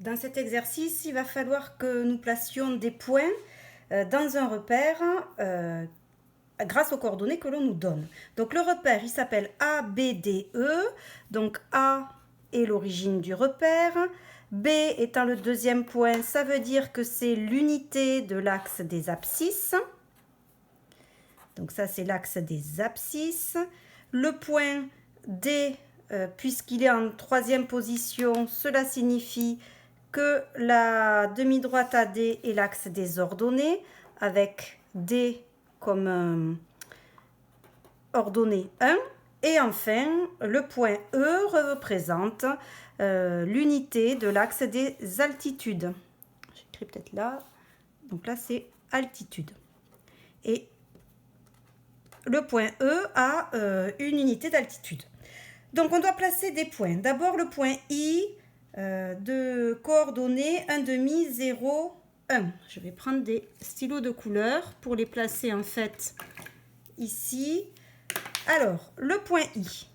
Dans cet exercice, il va falloir que nous placions des points dans un repère grâce aux coordonnées que l'on nous donne. Donc le repère, il s'appelle ABDE. Donc A est l'origine du repère. B étant le deuxième point, ça veut dire que c'est l'unité de l'axe des abscisses. Donc ça, c'est l'axe des abscisses. Le point D, puisqu'il est en troisième position, cela signifie que la demi-droite AD est l'axe des ordonnées, avec D comme ordonnée 1. Et enfin, le point E représente l'unité de l'axe des altitudes. J'écris peut-être là. Donc là, c'est altitude. Et le point E a une unité d'altitude. Donc, on doit placer des points. D'abord, le point I de coordonnées 1,5, 0, 1. Je vais prendre des stylos de couleur pour les placer en fait ici. Alors, le point I.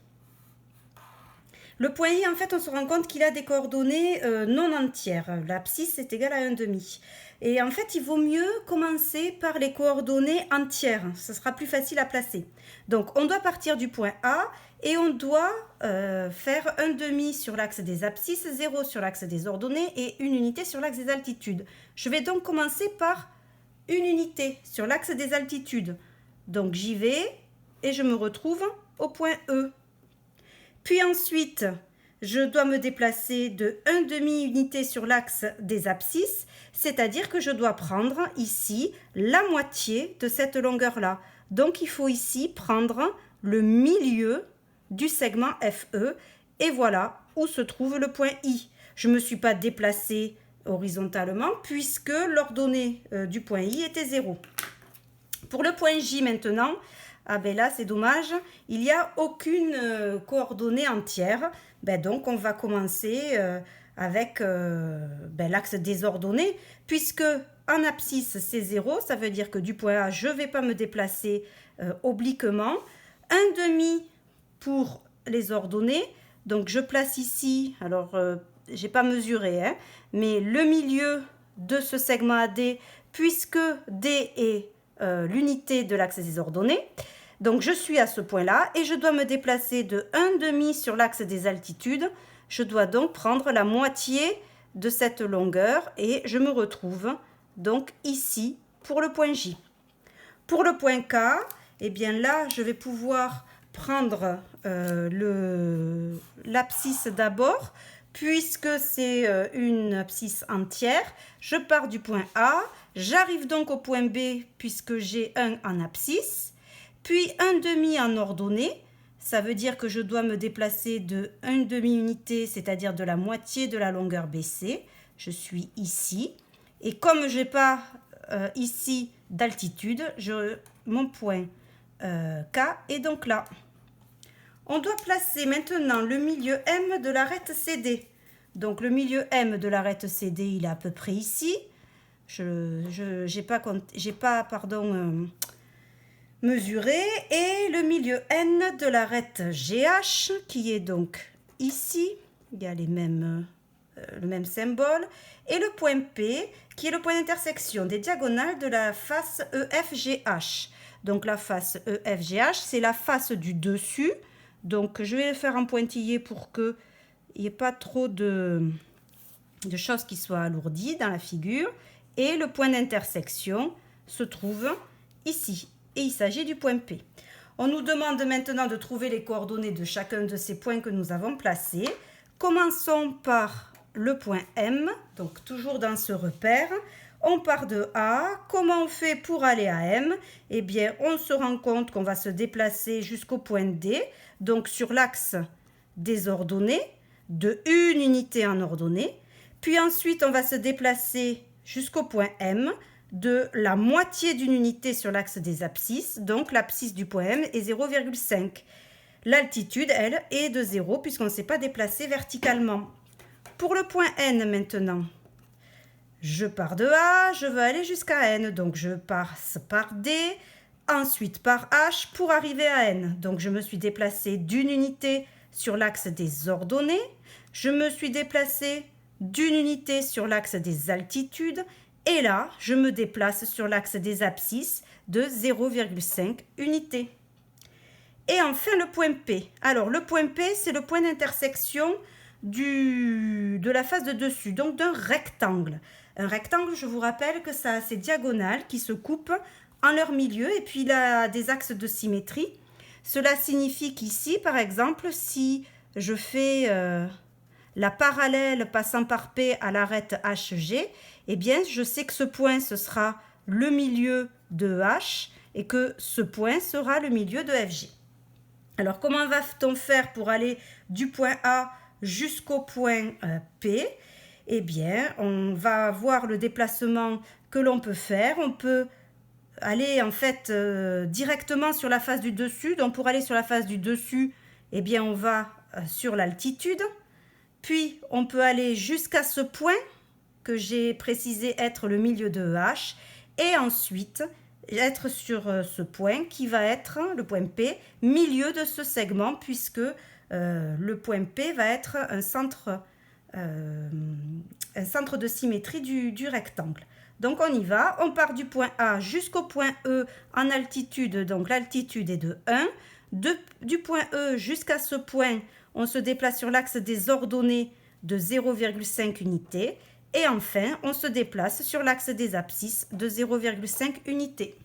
Le point I, en fait, on se rend compte qu'il a des coordonnées non entières. L'abscisse est égale à 1,5. Et en fait, il vaut mieux commencer par les coordonnées entières. Ce sera plus facile à placer. Donc, on doit partir du point A et on doit faire 1,5 sur l'axe des abscisses, 0 sur l'axe des ordonnées et une unité sur l'axe des altitudes. Je vais donc commencer par une unité sur l'axe des altitudes. Donc, j'y vais et je me retrouve au point E. Puis ensuite, je dois me déplacer de 1,5 unité sur l'axe des abscisses, c'est-à-dire que je dois prendre ici la moitié de cette longueur-là. Donc, il faut ici prendre le milieu du segment FE et voilà où se trouve le point I. Je ne me suis pas déplacée horizontalement puisque l'ordonnée du point I était 0. Pour le point J maintenant, ah ben là c'est dommage, il n'y a aucune coordonnée entière. Ben donc on va commencer avec l'axe des ordonnées, puisque en abscisse c'est 0, ça veut dire que du point A je ne vais pas me déplacer obliquement. 1,5 pour les ordonnées, donc je place ici, alors j'ai pas mesuré, hein, mais le milieu de ce segment AD, puisque D est l'unité de l'axe des ordonnées. Donc je suis à ce point-là et je dois me déplacer de 1,5 sur l'axe des altitudes. Je dois donc prendre la moitié de cette longueur et je me retrouve donc ici pour le point J. Pour le point K, eh bien là, je vais pouvoir prendre l'abscisse d'abord, puisque c'est une abscisse entière. Je pars du point A, j'arrive donc au point B, puisque j'ai 1 en abscisse, puis 1,5 en ordonnée. Ça veut dire que je dois me déplacer de 1,5 unité, c'est-à-dire de la moitié de la longueur BC. Je suis ici. Et comme je n'ai pas ici d'altitude, mon point K est donc là. On doit placer maintenant le milieu M de l'arête CD. Donc le milieu M de l'arête CD, il est à peu près ici. Je n'ai pas mesuré. Et le milieu N de l'arête GH, qui est donc ici. Il y a le même symbole. Et le point P, qui est le point d'intersection des diagonales de la face EFGH. Donc la face EFGH, c'est la face du dessus. Donc je vais le faire en pointillé pour qu'il n'y ait pas trop de choses qui soient alourdies dans la figure. Et le point d'intersection se trouve ici. Et il s'agit du point P. On nous demande maintenant de trouver les coordonnées de chacun de ces points que nous avons placés. Commençons par le point M, donc toujours dans ce repère. On part de A. Comment on fait pour aller à M? Eh bien, on se rend compte qu'on va se déplacer jusqu'au point D, donc sur l'axe des ordonnées, de une unité en ordonnée. Puis ensuite, on va se déplacer jusqu'au point M, de la moitié d'une unité sur l'axe des abscisses, donc l'abscisse du point M est 0,5. L'altitude, elle, est de 0 puisqu'on ne s'est pas déplacé verticalement. Pour le point N maintenant, je pars de A, je veux aller jusqu'à N, donc je passe par D, ensuite par H pour arriver à N. Donc je me suis déplacée d'une unité sur l'axe des ordonnées, je me suis déplacée d'1 unité sur l'axe des altitudes. Et là, je me déplace sur l'axe des abscisses de 0,5 unités. Et enfin, le point P. Alors, le point P, c'est le point d'intersection de la face de dessus, donc d'un rectangle. Un rectangle, je vous rappelle que ça a ses diagonales qui se coupent en leur milieu et puis il a des axes de symétrie. Cela signifie qu'ici, par exemple, si je fais la parallèle passant par P à l'arête HG, eh bien, je sais que ce point, ce sera le milieu de H et que ce point sera le milieu de FG. Alors, comment va-t-on faire pour aller du point A jusqu'au point P? Eh bien, on va voir le déplacement que l'on peut faire. On peut aller en fait directement sur la face du dessus. Donc, pour aller sur la face du dessus, eh bien, on va sur l'altitude. Puis, on peut aller jusqu'à ce point que j'ai précisé être le milieu de H. Et ensuite, être sur ce point qui va être, le point P, milieu de ce segment, puisque le point P va être un centre de symétrie du rectangle. Donc on y va, on part du point A jusqu'au point E en altitude, donc l'altitude est de 1. Du point E jusqu'à ce point, on se déplace sur l'axe des ordonnées de 0,5 unités. Et enfin, on se déplace sur l'axe des abscisses de 0,5 unités.